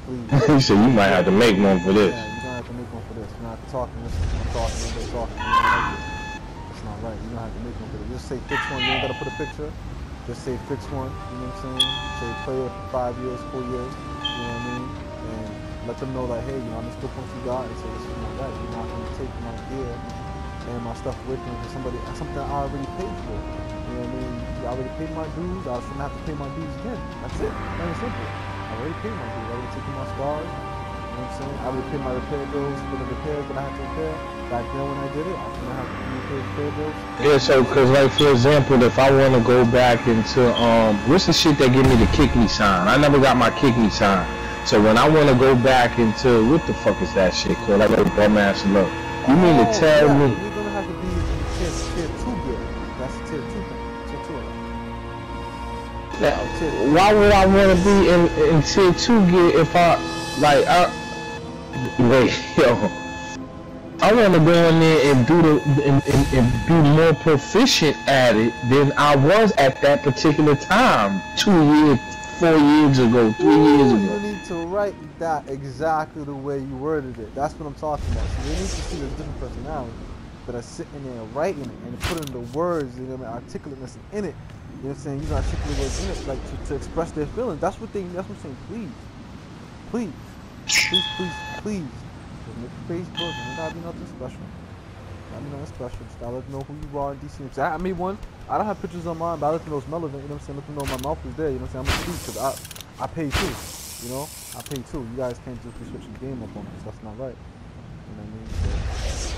please. He said you might have to make one for this. Yeah, you're gonna have to make one for this. You're not talking this, I'm talking, they're talking. You don't like it. That's not right. You're gonna have to make one for this. Just say fix one. You ain't gotta put a picture. Just say fix one. You know what I'm saying? Say play it for 5 years, 4 years. You know what I mean? And let them know that, hey, you know, I'm just looking what you got, and say this is my guy. You're not gonna take my gear and my stuff away from something I already paid for. You know what I mean? I already paid my dues. I shouldn't have to pay my dues again. That's it. Plain and simple. I already paid my dues. I already taken my scars. You know what I'm saying? I already paid my repair bills for the repairs that I had to repair. Back then when I did it, I shouldn't have to pay repair bills. Yeah, so cause like for example, if I want to go back into what's the shit that give me the kick me sign? I never got my kick me sign. So when I want to go back into what the fuck is that shit called? Like a dumbass look. You mean to tell me? You're gonna have to be in tier 2 gear. That's a tier 2 thing. Tier 2. Now, why would I want to be in tier 2 gear if I like wait, yo, I want to go in there and do and be more proficient at it than I was at that particular time 2 years, 4 years ago, 3 years ago. You need to write that exactly the way you worded it. That's what I'm talking about. So you need to see the different personalities that are sitting there writing it and putting the words, you know, articulateness in it. You know what I'm saying? Using articulate words in it, like to express their feelings. That's what I'm saying. Please. Just make a Facebook. It gotta be nothing special. Just gotta let them know who you are in DC. I made one. I don't have pictures on mine, but I let them know it's relevant. You know what I'm saying? Let them know my mouth is there. You know what I'm saying? I'm gonna speak because I pay too. You know? I pay too. You guys can't just be switching the game up on us. That's not right. You know what I mean? So,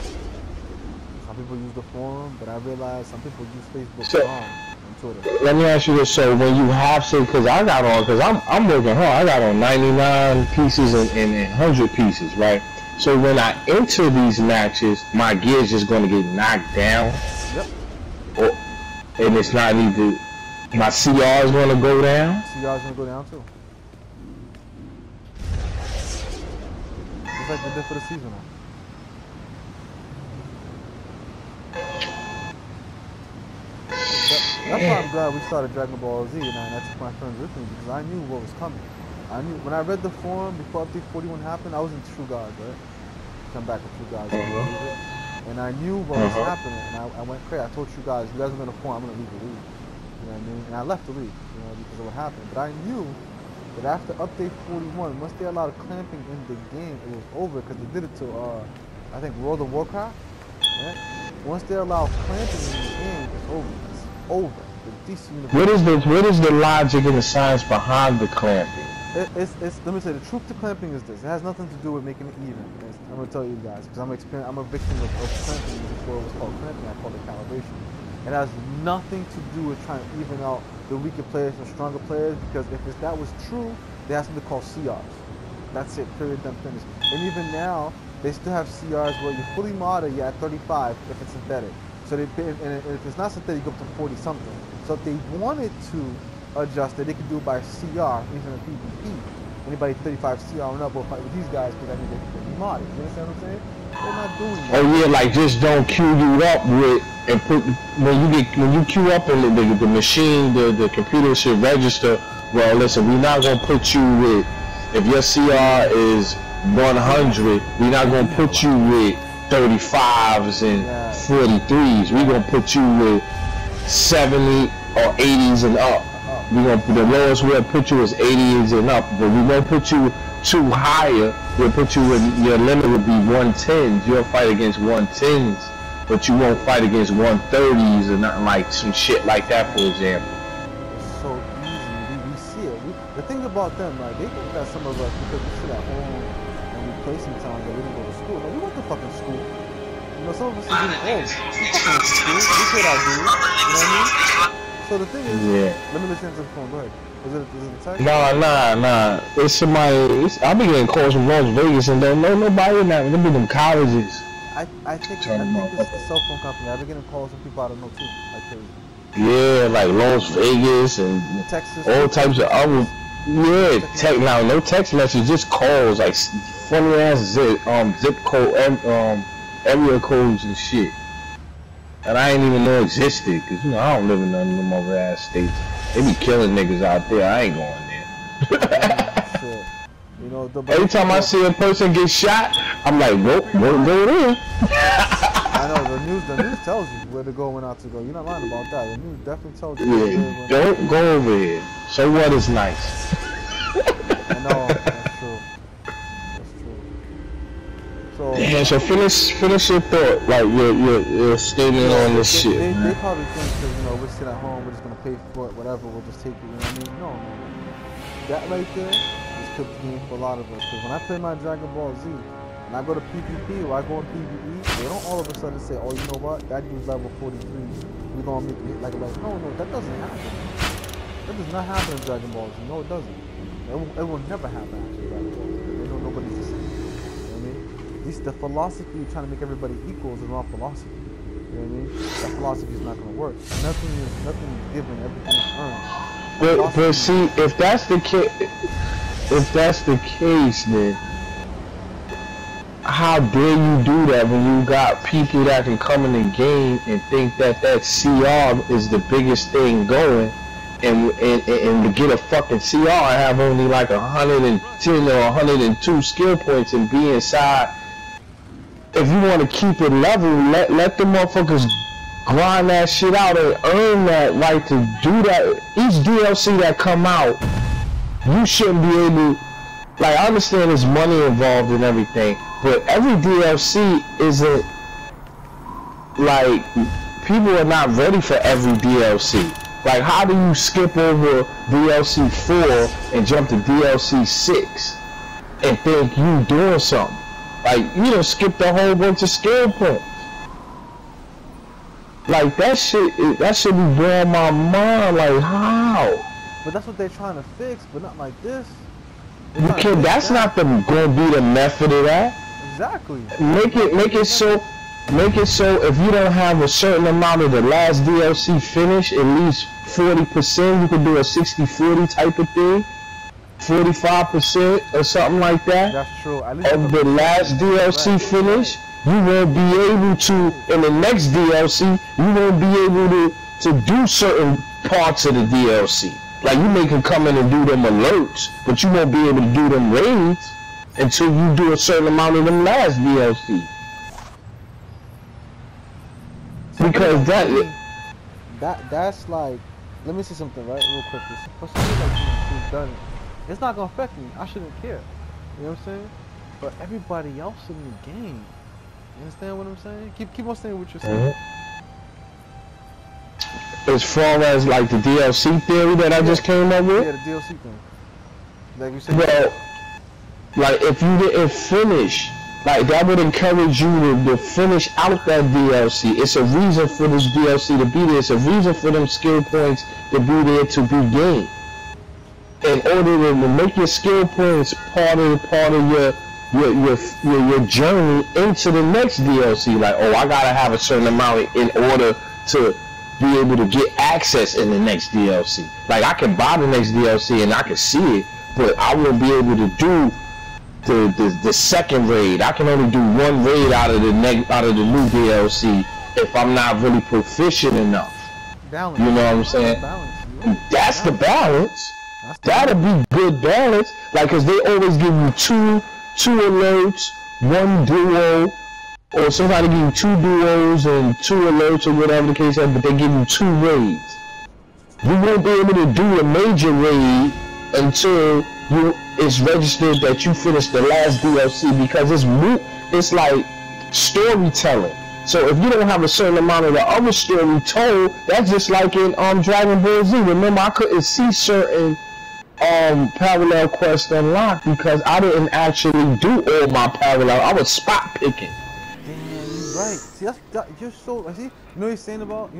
some people use the forum, but I realize some people use Facebook wrong and Twitter. Let me ask you this: so when you have to, because I got on, because I'm working hard. I got on 99 pieces and 100 pieces, right? So when I enter these matches, my gear's just going to get knocked down. Yep. And it's not even, my CR is going to go down. CR is going to go down too. Just like they did for the season now. That's why I'm glad we started Dragon Ball Z and I took my friends with me because I knew what was coming. I knew when I read the forum before Update 41 happened, I was in True Gods, right? Come back with True Gods. And I knew what was happening, and I went crazy. I told you guys are gonna form, I'm gonna leave the league. You know what I mean? And I left the league, you know, because of what happened. But I knew that after Update 41, once they allowed clamping in the game, it was over because they did it to I think World of Warcraft. Right? Once they allow clamping in the game, it's over. It's over. The DC universe. What is the logic and the science behind the clamping? Let me say, the truth to clamping is this. It has nothing to do with making it even. I'm going to tell you guys, because I'm a victim of clamping before it was called clamping. I called it calibration. It has nothing to do with trying to even out the weaker players and stronger players, because if that was true, they have something called CRs. That's it, period, done, finished. And even now, they still have CRs where you're fully modded, you're at 35 if it's synthetic. So and if it's not synthetic, you go up to 40 something. So if they wanted to adjust it, they could do it by CR, even a PvP. Anybody 35 CR and up will fight with these guys because I think they can be modded. You understand what I'm saying? They're not doing that. Oh yeah, like just don't queue you up with and put when you queue up and the machine, the computer should register. Well, listen, we're not gonna put you with if your CR is 100, we're not gonna put you with 35s and 43s. We're gonna put you with 70 or 80s and up. The lowest we'll put you is 80s and up, but we won't put you too higher. We'll put you in, your limit would be 110s. You'll fight against 110s, but you won't fight against 130s or nothing like some shit like that, for example. It's so easy. We see it. The thing about them, right? They think that some of us, because we sit at home and we play sometimes, that we didn't go to school. No, we went to fucking school. You know, some of us are getting old. We fucking went to school. We paid our dues. You know what I mean? So the thing is, let me listen to the phone. Go ahead. Is it a text? Nah. It's somebody. I be getting calls from Las Vegas and don't know nobody in that. Them be them colleges. I think it's the cell phone company. I've been getting calls from people I don't know too. Like crazy. Yeah, like Las Vegas and Texas. All types of other. Yeah, now no text message, just calls like funny ass zip code, area codes and shit. And I ain't even know existed, cause you know I don't live in none of them other ass states. They be killing niggas out there. I ain't going there. Shit. You know, every time I see a person get shot, I'm like, go there. I know the news tells you where to go when not to go. You're not lying about that. The news definitely tells you. Yeah, don't go over here. So what is nice? I know, that's true. That's true. So yeah, so finish your thought, like your statement on this shit. They probably think that, you know, we're sitting at home, we're just gonna pay for it, whatever, we'll just take it. You know what I mean? No. That right there is cooked the game for a lot of us. Because when I play my Dragon Ball Z, and I go to PvP or I go on PvE, they don't all of a sudden say, oh, you know what, that dude's level 43, we're gonna make it like, no, that doesn't happen. That does not happen in Dragon Ball Z. No, it doesn't. It will never happen actually in Dragon Ball Z. They know nobody's the same. You know what I mean? The philosophy of trying to make everybody equal is the wrong philosophy. You know what I mean? That philosophy is not gonna work. Nothing is given, everything is earned. But see, if that's the case, then how dare you do that when you got people that can come in the game and think that CR is the biggest thing going, and to get a fucking CR and have only like 110 or 102 skill points and be inside. If you want to keep it level, let the motherfuckers grind that shit out and earn that right to do that. Each DLC that come out, you shouldn't be able, like, I understand there's money involved in everything, but every DLC isn't, like, people are not ready for every DLC. Like, how do you skip over DLC 4 and jump to DLC 6 and think you doing something? Like, you done skipped a whole bunch of skill points. Like, that shit be blowing my mind. Like, how? But that's what they're trying to fix, but not like this. You can't. That's not gonna be the method of that. Exactly. Make it so if you don't have a certain amount of the last DLC finish, at least 40%, you can do a 60-40 type of thing. 45% or something like that. That's true. At least of the last DLC finish, you won't be able to, in the next DLC, you won't be able to do certain parts of the DLC. Like, you can come in and do them alerts, but you won't be able to do them raids until you do a certain amount of them last DLC. Because that's like, let me say something right real quick. For somebody like you who's done it, it's not gonna affect me. I shouldn't care. You know what I'm saying? But everybody else in the game, you understand what I'm saying? Keep on saying what you're saying. As far as like the DLC theory that I just came up with? Yeah, the DLC thing. Like you said. Well, like if you didn't finish, like that would encourage you to finish out that DLC. It's a reason for this DLC to be there. It's a reason for them skill points to be there to be gained. In order to make your skill points part of your journey into the next DLC. Like, oh, I gotta have a certain amount in order to be able to get access in the next DLC. Like, I can buy the next DLC and I can see it, but I won't be able to do the second raid. I can only do one raid out of the new DLC if I'm not really proficient enough. Balance. You know what I'm saying? That's the balance. That'll be good balance. Like, cause they always give you two alerts, one duo, or somebody give you 2 duos and 2 alerts or whatever the case is, but they give you 2 raids. You won't be able to do a major raid until it's registered that you finished the last DLC, because it's like storytelling. So if you don't have a certain amount of the other story told, that's just like in Dragon Ball Z. Remember, I couldn't see certain parallel quests unlocked because I didn't actually do all my parallel. I was spot picking. Right. See, you're so. See, you know what you're saying about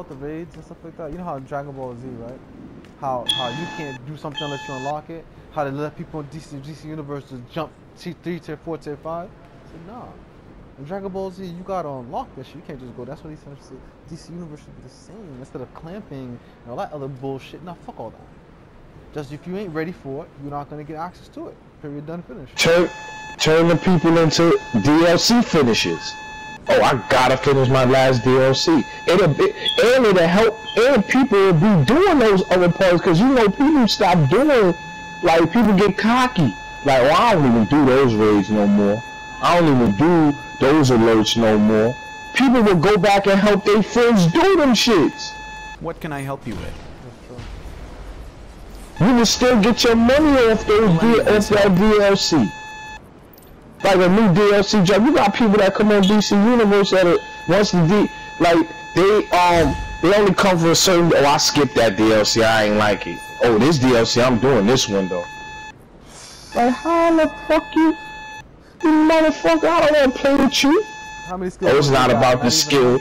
the raids and stuff like that. You know how in Dragon Ball Z, right? How you can't do something unless you unlock it. How they let people in DC Universe just jump Tier 3, Tier 4, Tier 5. I said, nah. In Dragon Ball Z, you gotta unlock that shit. You can't just go. That's what he said. DC Universe should be the same instead of clamping and all that other bullshit. Nah, fuck all that. Just if you ain't ready for it, you're not gonna get access to it. Period. Done. Finish. Turn the people into DLC finishers. Oh, I gotta finish my last DLC. It'll help, and people will be doing those other parts, because you know people stop doing, like, people get cocky. Like, well, I don't even do those raids no more. I don't even do those alerts no more. People will go back and help their friends do them shits. What can I help you with? You will still get your money off off that DLC. Like a new DLC job. You got people that come on DC Universe that once they only come for a certain. Oh, I skipped that DLC. I ain't like it. Oh, this DLC, I'm doing this one though. Like, how the fuck you motherfucker? I don't want to play with you. How many skills? Oh, it's not about the skill.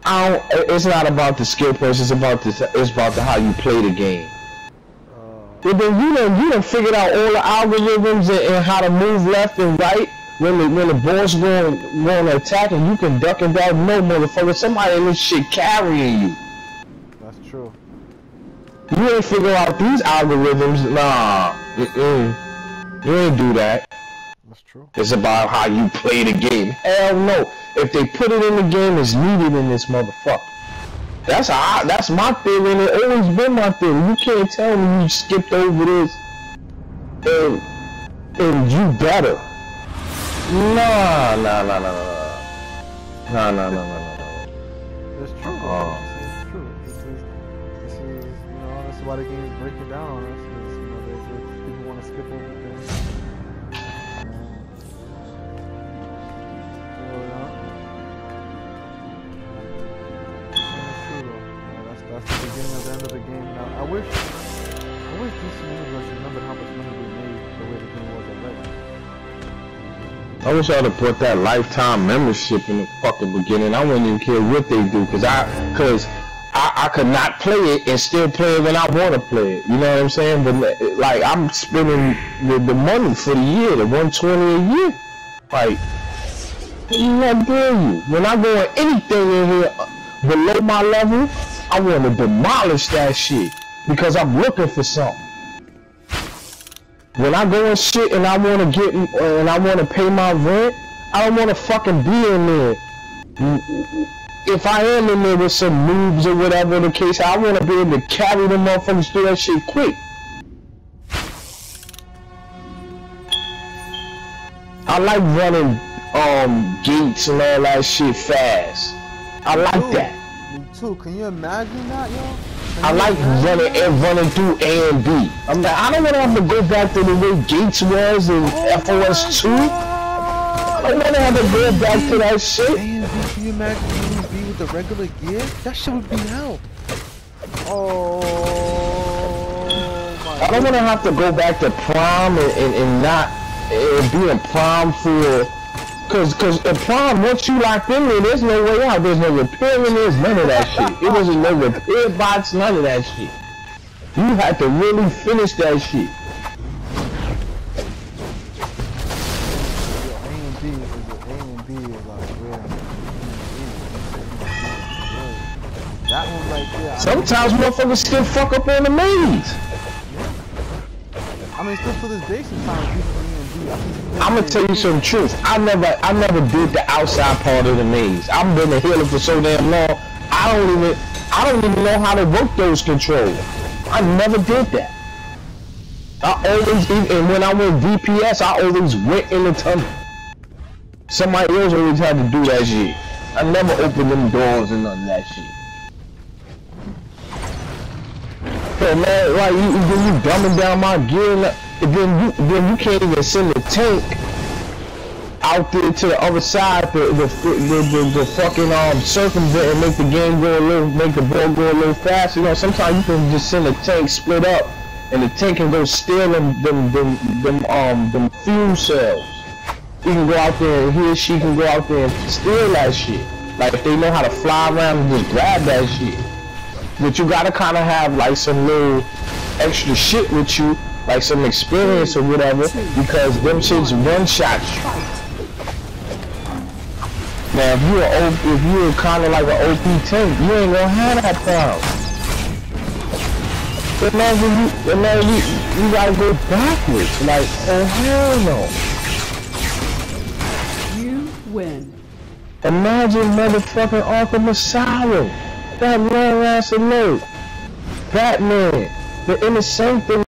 It's not about the skill points. It's about the how you play the game. But then you done figured out all the algorithms and how to move left and right when the boss going to attack, and you can duck and dodge. No, motherfucker, somebody in this shit carrying you. That's true. You ain't figure out these algorithms. Nah, you ain't do that. That's true. It's about how you play the game. Hell no. If they put it in the game, it's needed in this motherfucker. That's my theory, and it always been my theory. You can't tell me you skipped over this and you better. Nah. It's true. It's true. This is that's why the game is breaking down on us. Is, people want to skip over things. That's the beginning of the end of the game. Now, I wish DC Universe remembered how much money they made the way the game was already. I wish I'd have put that lifetime membership in the fucking beginning. I wouldn't even care what they do, cause I could not play it and still play it when I want to play it. You know what I'm saying? But like, I'm spending the money for the year, the $120 a year. Like, how dare you? When I go on anything in here below my level, I want to demolish that shit because I'm looking for something. When I go and shit and I want to pay my rent, I don't want to fucking be in there. If I am in there with some moves or whatever the case, I want to be able to carry them motherfuckers through that shit quick. I like running gates and all that shit fast. I like that. Me too. Can you imagine that, yo? I like running through A and B. I'm like, I don't want to have to go back to the way Gates was in FOS 2. I don't want to have to go back to that shit. A and B, can you imagine A and B with the regular gear? That shit would be hell. Oh my! I don't want to have to go back to Prime and not be in Prime for. Cause in Prime, once you locked in there, there's no way out. There's no repairing, there's none of that shit. It wasn't no repair bots, none of that shit. You had to really finish that shit. A&B is like real. That one right there. Sometimes motherfuckers still fuck up on the maze. I mean, still to this day, sometimes people I'm gonna tell you some truth. I never did the outside part of the maze. I've been a healer for so damn long. I don't even know how to work those controls. I never did that. I always, and when I went DPS, I always went in the tunnel. Somebody else always had to do that shit. I never opened them doors and none of that shit. So man, like you dumbing down my gear. Then you can't even send the tank out there to the other side, the fucking circumvent and make the game go make the ball go a little faster. You know, sometimes you can just send a tank split up, and the tank can go steal them fuel cells. You can go out there, and he or she can go out there and steal that shit. Like if they know how to fly around and just grab that shit. But you gotta kind of have like some little extra shit with you. Like some experience or whatever, because them shits one-shot you. Now, if you're kind of like an OP tank, you ain't gonna have that problem. But now you gotta go backwards. Like, oh hell no. You win. Imagine motherfucking Arkham Asylum. That long ass alert. Batman. The innocent thing.